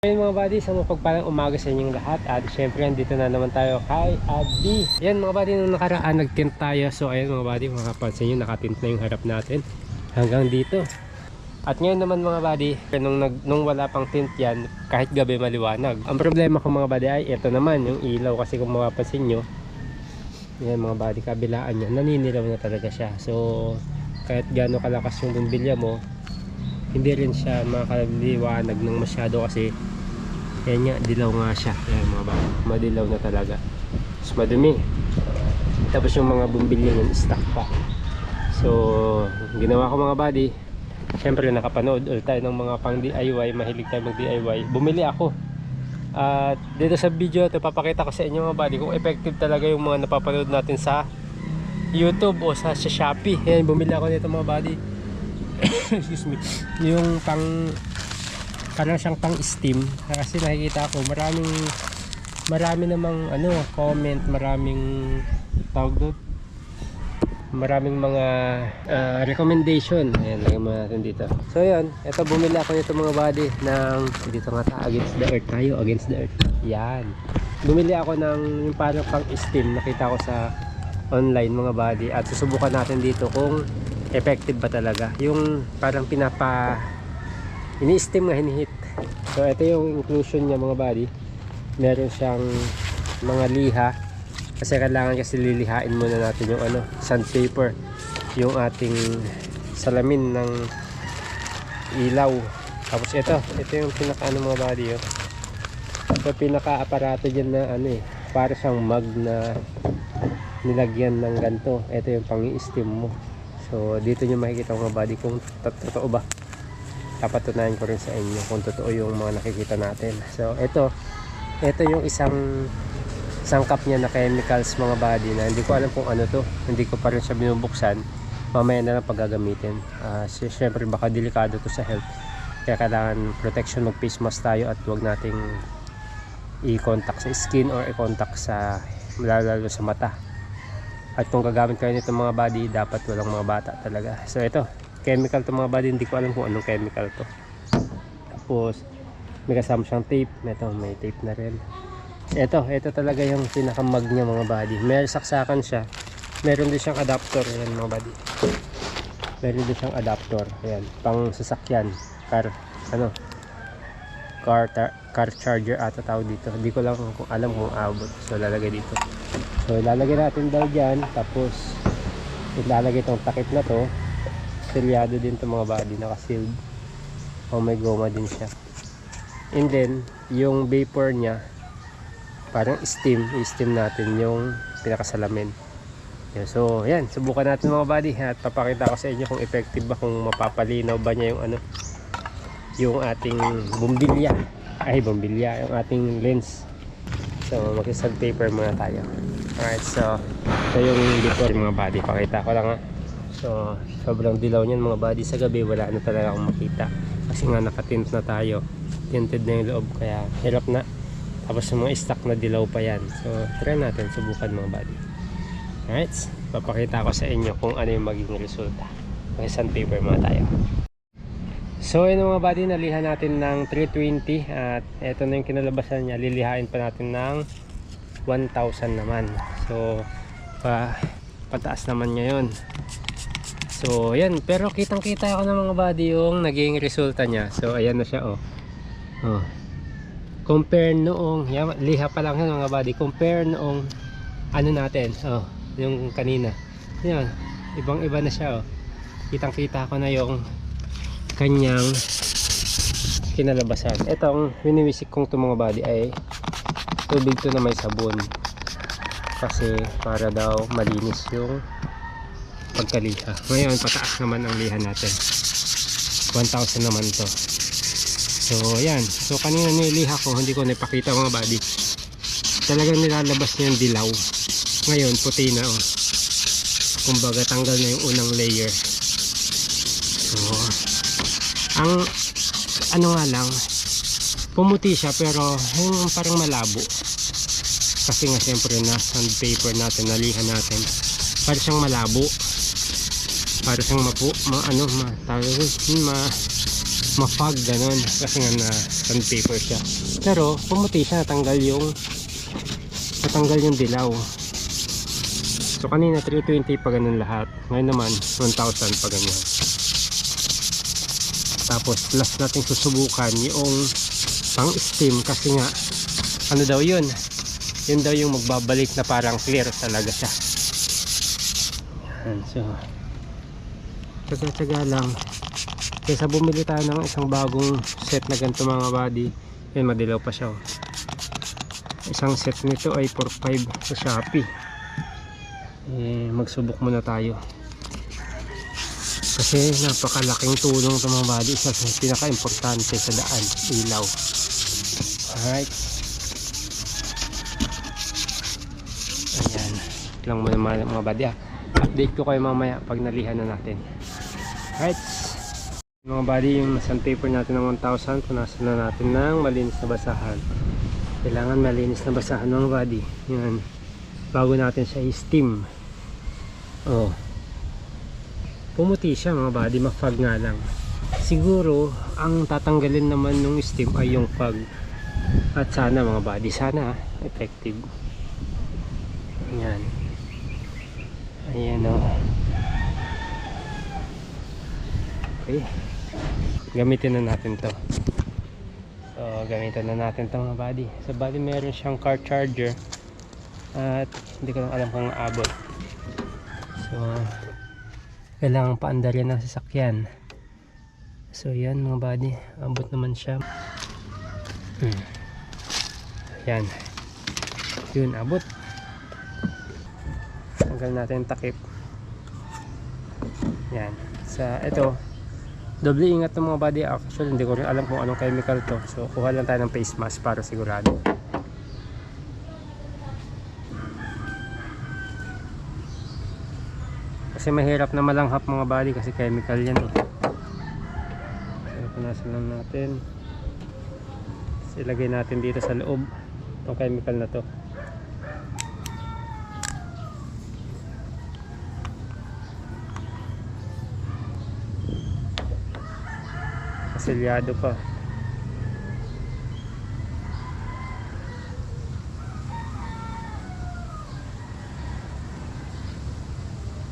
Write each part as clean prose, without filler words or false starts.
Ayun mga buddy, sa mapagpalang umaga sa inyong lahat. At syempre nandito na naman tayo kay Adi. Yan mga buddy, nung nakaraan nagtint tayo. So ayun mga buddy, makapansin nyo nakatint na yung harap natin hanggang dito. At ngayon naman mga buddy, nung wala pang tint yan, kahit gabi maliwanag. Ang problema ko mga buddy ay ito naman, yung ilaw. Kasi kung mapapansin nyo, yan mga buddy, kabilaan niya, naninilaw na talaga siya. So kahit gaano kalakas yung bumbilya mo, hindi rin siya makaliwanag ng masyado kasi yan nga, dilaw nga siya. Yan mga buddy, madilaw na talaga. Tapos madumi. Tapos yung mga bumbilya nun stuck pa. So ginawa ko mga buddy, syempre nakapanood ulit tayo ng mga pang DIY. Mahilig tayo mag DIY. Bumili ako. At dito sa video ito papakita ko sa inyo mga buddy kung effective talaga yung mga napapanood natin sa YouTube o sa Shopee. Yan, bumili ako nito mga buddy. Excuse me. Yung parang siyang pang steam kasi nakikita ko marami namang comment, maraming tawag doon, maraming mga recommendation. Ayan, lagyan mo natin dito. So yan, ito bumili ako nito mga buddy ng dito nga against the earth tayo, against the earth. Yan, bumili ako ng yung parang pang steam, nakita ko sa online mga buddy, at susubukan natin dito kung effective ba talaga yung parang ini-steam nga, hinihit. So ito yung inclusion niya mga buddy. Meron siyang mga liha kasi kailangan kasi lilihain muna natin yung sandpaper, yung ating salamin ng ilaw. Tapos ito yung pinaka mga buddy ito pinaka aparato dyan na para siyang mug na nilagyan ng ganto. Ito yung pang-i-steam mo. So dito nyo makikita mga buddy kung totoo ba. Papatunayan ko rin sa inyo kung totoo yung mga nakikita natin. So ito yung isang sangkap niya na chemicals mga buddy na hindi ko alam kung ano to. Hindi ko pa rin siya binubuksan. Mamaya na lang paggagamitin. Siyempre baka delikado to sa health. Kaya kailangan protection, mag face mask tayo at huwag nating i-contact sa skin or i-contact sa lalo sa mata. At kung gagamit kayo nito mga buddy, dapat walang mga bata talaga. So ito, chemical to mga buddy, hindi ko alam kung anong chemical to. Tapos may kasama siyang tape. Ito, may tape na rin. Ito talaga yung pinakamag niya mga buddy. May saksakan siya. Meron din siyang adapter. Ayan mga buddy, meron din siyang adapter. Ayan, pang sasakyan. Car charger ata tawag dito. Hindi ko lang alam kung abot. So lalagay dito. So ilalagay natin daw dyan. Tapos ilalagay itong takip na to. Selyado din to mga buddy, naka-sealed. May goma din siya. And then yung vapor niya parang i-steam natin yung pinakasalamin. So yan, subukan natin mga buddy at papakita ko sa inyo kung effective ba, kung mapapalinaw ba niya yung ating bumbilya, yung ating lens. So mag-sandpaper muna tayo. Alright, so ito yung before mga buddy, pakita ko lang So sobrang dilaw niyan mga buddy. Sa gabi wala na talaga akong makita kasi nga nakatint na tayo, tinted na yung loob, kaya hirap na. Tapos yung mga stock na dilaw pa yan. So try natin, subukan mga buddy. Alright, papakita ko sa inyo kung ano yung magiging resulta. Mag-sandpaper muna tayo. So yun mga buddy, nalihan natin ng 320 at eto na yung kinalabasan niya. Lilihain pa natin ng 1,000 naman. So pataas naman ngayon. So yan, pero kitang kita ako ng mga buddy yung naging resulta niya. So ayan na siya compare noong liha pa lang yan mga buddy. Compare noong natin yung kanina. Yan, ibang iba na siya kitang kita ko na yung kanyang kinalabasan. Itong winiwisik kong to mga buddy ay tubig to na may sabon kasi para daw malinis yung pagkaliha. Ngayon pataas naman ang liha natin, 1,000 naman to. So yan, so kanina niliha ko, hindi ko napakita mga buddy, talagang nilalabas niya yung dilaw. Ngayon puti na kumbaga tanggal na yung unang layer. So ang nga lang, pumuti siya pero yung parang malabo kasi nga siyempre na sandpaper natin, nalihan natin, parang siyang malabo, para siyang ma-fog ganun kasi nga na sandpaper siya. Pero pumuti siya, natanggal yung dilaw. So kanina 320 pa ganun lahat, ngayon naman 1,000 pa ganyan. Tapos last nating susubukan yung pang steam kasi nga ano daw yun daw yung magbabalik na parang clear talaga siya. And so tsaga-tsaga lang kaysa bumili tayo ng isang bagong set na ganito mga buddy. Yan, madilaw pa siya oh. Isang set nito ay 4,500 sa Shopee. Magsubok muna tayo kasi napakalaking tulong ito mga buddy. Isa sa pinaka-importante sa daan, ilaw. Alright, ayan lang muna mga buddy. Update ko kayo mamaya pag nalihan na natin. Alright mga buddy, yung sandpaper natin ng 1,000 punasan na natin ng malinis na basahan. Kailangan malinis na basahan mga buddy, yan, bago natin siya i-steam. Oh, pumuti siya mga buddy, ma-fog nga lang. Siguro ang tatanggalin naman nung steam ay yung fog. At sana mga buddy, sana effective. Ayan, ayan o. Okay, gamitin na natin to. So gamitin na natin to mga buddy. Sa buddy meron siyang car charger at hindi ko lang alam kung aabot. So kailangan paandarin ng sasakyan. So yan mga buddy, abot naman siya. Yan, yun, abot. Tanggal natin takip. Yan, sa ito doble ingat ng mga buddy. Actually hindi ko rin alam kung anong chemical to, so kuha lang tayo ng face mask para sigurado. Kasi mahirap na malanghap mga buddy kasi chemical yan eh. So punasan lang natin. So, ilagay natin dito sa loob itong chemical na to. Selyado pa.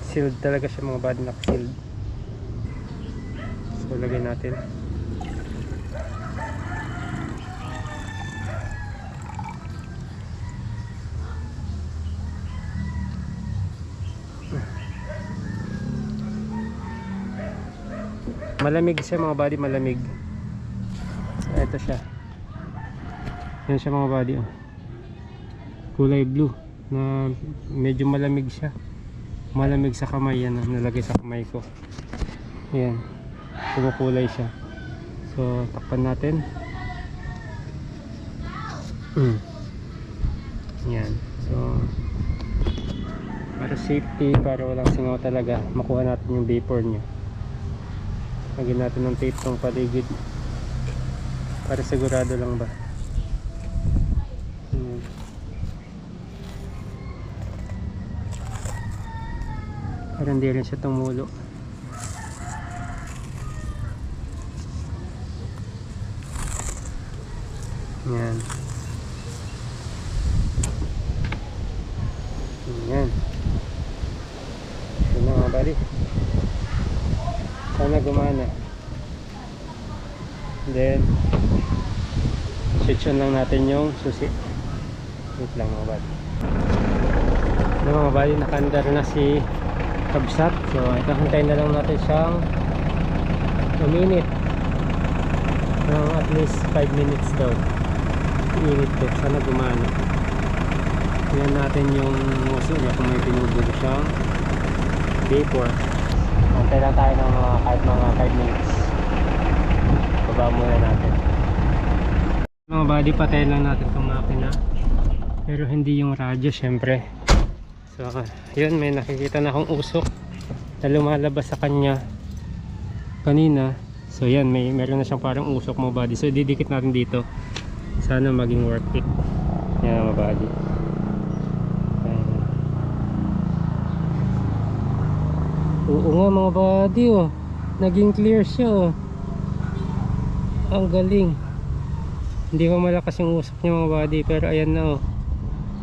Sealed talaga siya mga buddy, naka-sealed. So lagay natin. Malamig siya mga buddy, malamig. Ito siya. Yan siya mga buddy oh. Kulay blue na medyo malamig siya. Malamig sa kamay yan, nalagay sa kamay ko. Yan, kumukulay siya. So takpan natin. Yan, so para safety, para walang singaw talaga, makuha natin yung vapor nya. Lagyan natin ng tape ng paligid para sigurado lang ba. Para hindi rin siya tumulo. Yan. Yan. Yan mga buddy. Sana gumana. Then switch on lang natin yung susi. Wait lang mga buddy. Ano mga buddy, nakaandar na si kabsat. So ito, hintayin na lang natin siyang uminit ng at least 5 minutes daw. Init ko, sana gumana. Tingnan natin yung muso niya kung may pinubulo siyang vapor. Hintay lang tayo ng kahit mga 5 minutes. Baba muna natin. Mga buddy, patay lang natin itong makina. Pero hindi yung radyo syempre. So yun, may nakikita na akong usok na lumalabas sa kanya kanina. So yan, meron na siyang parang usok mga buddy. So didikit natin dito. Sana maging worth it. Yan mga buddy. Oo nga mga buddy oh. Naging clear siya oh. Ang galing. Hindi pa malakas yung usok niya mga buddy, pero ayan na oh.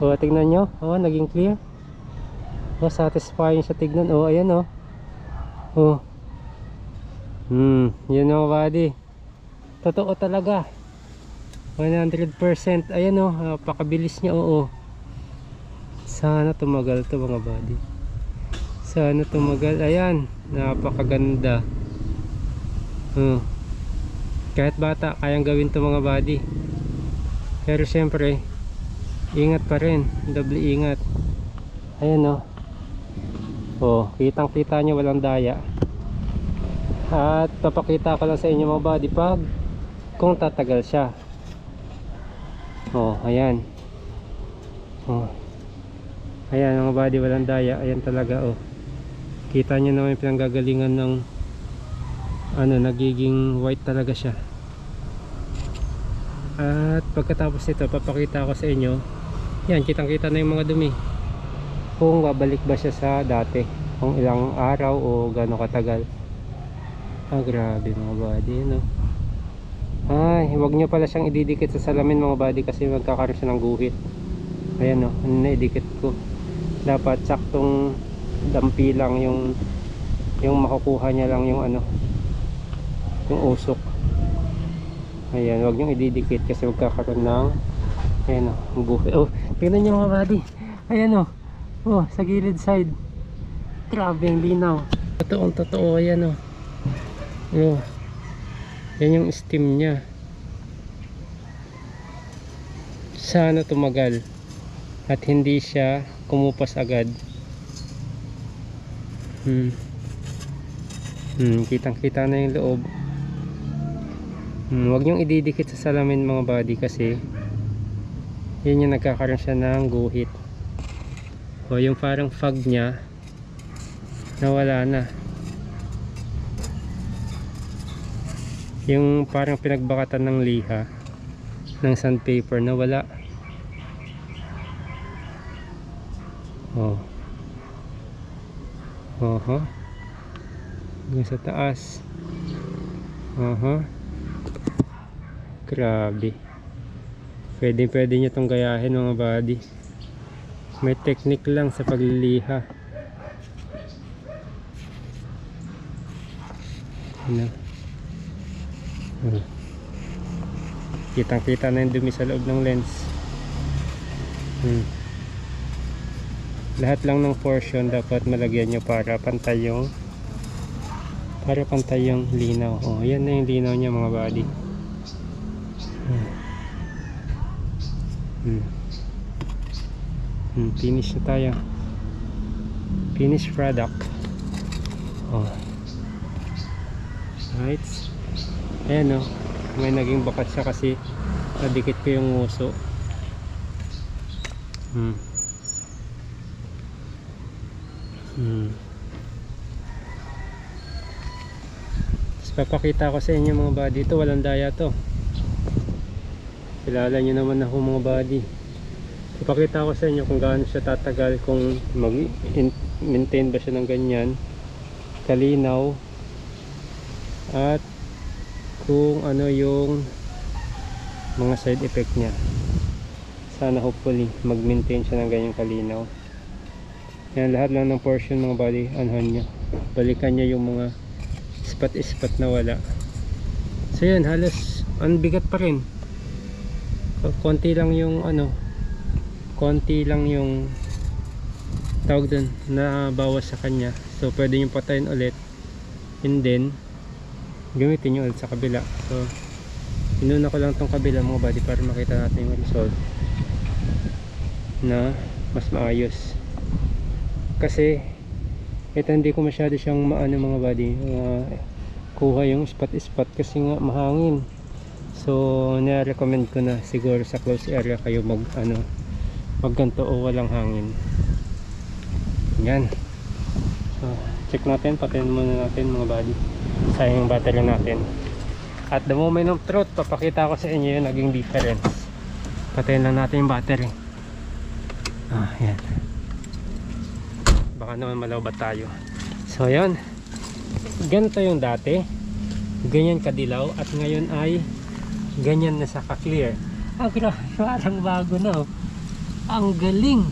O, tignan nyo. O, naging clear. O, satisfying siya tignan. O, ayan o. O. Yun mga buddy. Totoo talaga. 100%. Ayan o, napakabilis niya. Oo. Sana tumagal to mga buddy. Sana tumagal. Ayan, napakaganda. Kahit bata, kayang gawin to mga buddy. Pero syempre, ingat pa rin. Doble ingat. Ayan o. Kitang kita nyo, walang daya. At papakita ko lang sa inyo mga buddy pag kung tatagal siya. Ayan. Ayan mga buddy, walang daya. Ayan talaga Kita nyo naman yung pinanggagalingan ng nagiging white talaga siya. At pagkatapos nito, papakita ko sa inyo. Yan, kitang kita na yung mga dumi. Kung babalik ba siya sa dati, kung ilang araw o gano'ng katagal. Grabe mga buddy, Ay, huwag nyo pala siyang ididikit sa salamin mga buddy, kasi magkakaroon siya ng guhit. Ayan naidikit ko. Dapat saktong dampi lang yung makukuha niya lang yung yung usok. Ayan, huwag nyo ididikit kasi magkakaroon ng ayan guhit. Tingnan nyo mga buddy. Ayan sa gilid side. Grabe ang linaw. Totoong totoo. Ayan yan yung steam nya. Sana tumagal at hindi siya kumupas agad. Kitang kita na yung loob. Huwag nyong ididikit sa salamin mga buddy, kasi yun yung nagkakaroon siya ng guhit. Yung parang fog nya nawala na. Yung parang pinagbakatan ng liha ng sandpaper nawala. Yung sa taas. Grabe. Pwede nyo itong gayahin mga buddy. May technique lang sa pagliliha. Kitang kita na yung dumi sa loob ng lens. Lahat lang ng portion dapat malagyan nyo para pantay yung linaw. Yan na yung linaw niya mga buddy. Finish na tayo. Finished product. Right. Ayan may naging bakat siya kasi nadikit ko yung nguso. Papakita ko sa inyo mga buddy. Ito walang daya to. Kilala nyo naman ako mga buddy. Papakita ko sa inyo kung gaano siya tatagal, kung mag-maintain ba siya ng ganyan kalinaw, at kung ano yung mga side effect nya. Sana hopefully mag-maintain siya ng ganyang kalinaw. Yan, lahat lang ng portion mga buddy, anhan nya, balikan nya yung mga spot na wala. So yan, halos ang bigat pa rin. Konti lang yung tawag dun na bawas sa kanya. So pwede nyo patayin ulit and then gamitin nyo ulit sa kabila. So inuna ko lang tong kabila mga buddy para makita natin yung result na mas maayos. Kasi ito hindi ko masyado siyang mga buddy kuha yung spot kasi nga mahangin. So na-recommend ko na siguro sa close area kayo mag ganito o walang hangin. Yan. So check natin, patayin muna natin mga buddy. Sayang yung battery natin. At the moment of truth, papakita ko sa inyo yung naging difference. Patayin lang natin yung battery. Yan. Baka naman malawbat tayo. So yan, ganito yung dati, ganyan kadilaw, at ngayon ay ganyan na sa ka-clear. Ang grabe, parang bago na oh. Ang galing.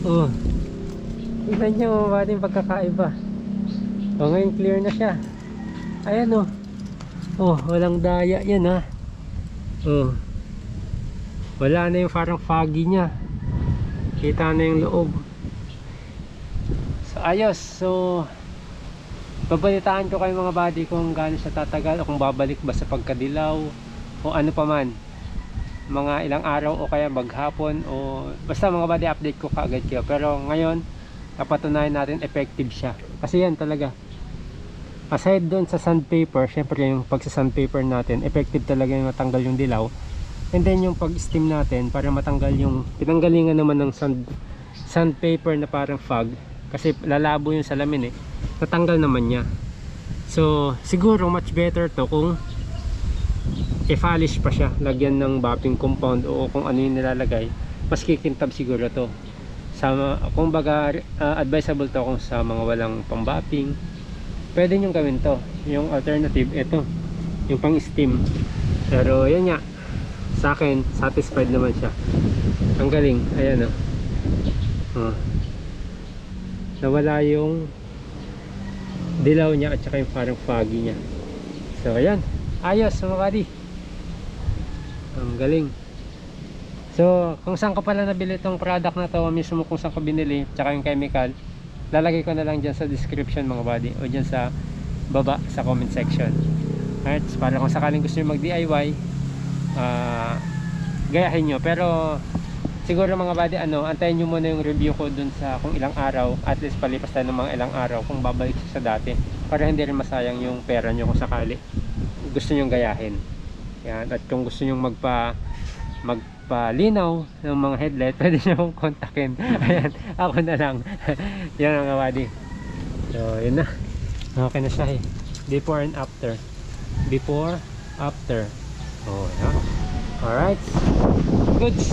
Oh. Tignan nyo mga buddy yung pagkakaiba. Oh, ngayon clear na siya. Ayan oh. Oh, walang daya yan ha. Oh. Wala na yung parang foggy niya. Kita na yung loob. So ayos. So babalitaan ko kayo mga buddy kung gaano siya tatagal o kung babalik ba sa pagkadilaw o ano pa man, mga ilang araw o kaya maghapon o basta mga buddy update ko kaagad kayo. Pero ngayon napatunayan natin effective siya kasi yan talaga. Aside doon sa sandpaper, syempre yung pag sa sandpaper natin effective talaga yung matanggal yung dilaw, and then yung pag steam natin para matanggal yung pinanggalingan naman ng sandpaper na parang fog kasi lalabo yung salamin eh, natanggal naman niya. So siguro much better to kung i-polish pa siya, lagyan ng buffing compound o kung ano yung nilalagay, mas kikintab siguro to sa, kung baga advisable to kung sa mga walang pang buffing, pwede nyo gawin to. Yung alternative ito, yung pang steam. Pero yan nga, sa akin satisfied naman siya. Ang galing, ayan oh. Nawala yung dilaw niya at saka yung parang foggy niya. So ayan, ayos mga buddy. Ang galing. So kung saan ka pala nabili itong product na to, mismo kung saan ka binili tsaka yung chemical, lalagay ko na lang dyan sa description mga buddy, o dyan sa baba sa comment section. Alright, so para kung sakaling gusto nyo mag DIY, gayahin nyo. Pero siguro mga buddy, antayin nyo muna yung review ko dun sa kung ilang araw, at least palipas tayo ng mga ilang araw kung babalik sa dati, para hindi rin masayang yung pera nyo kung sakali gusto nyo gayahin. Yan. At kung gusto nyo magpalinaw ng mga headlight, pwede nyo akong kontakin. Ayan, ako na lang. Yan mga buddy. So yun na, okay na siya eh. Before and after. Before, after. Oh yeah. Alright, goods.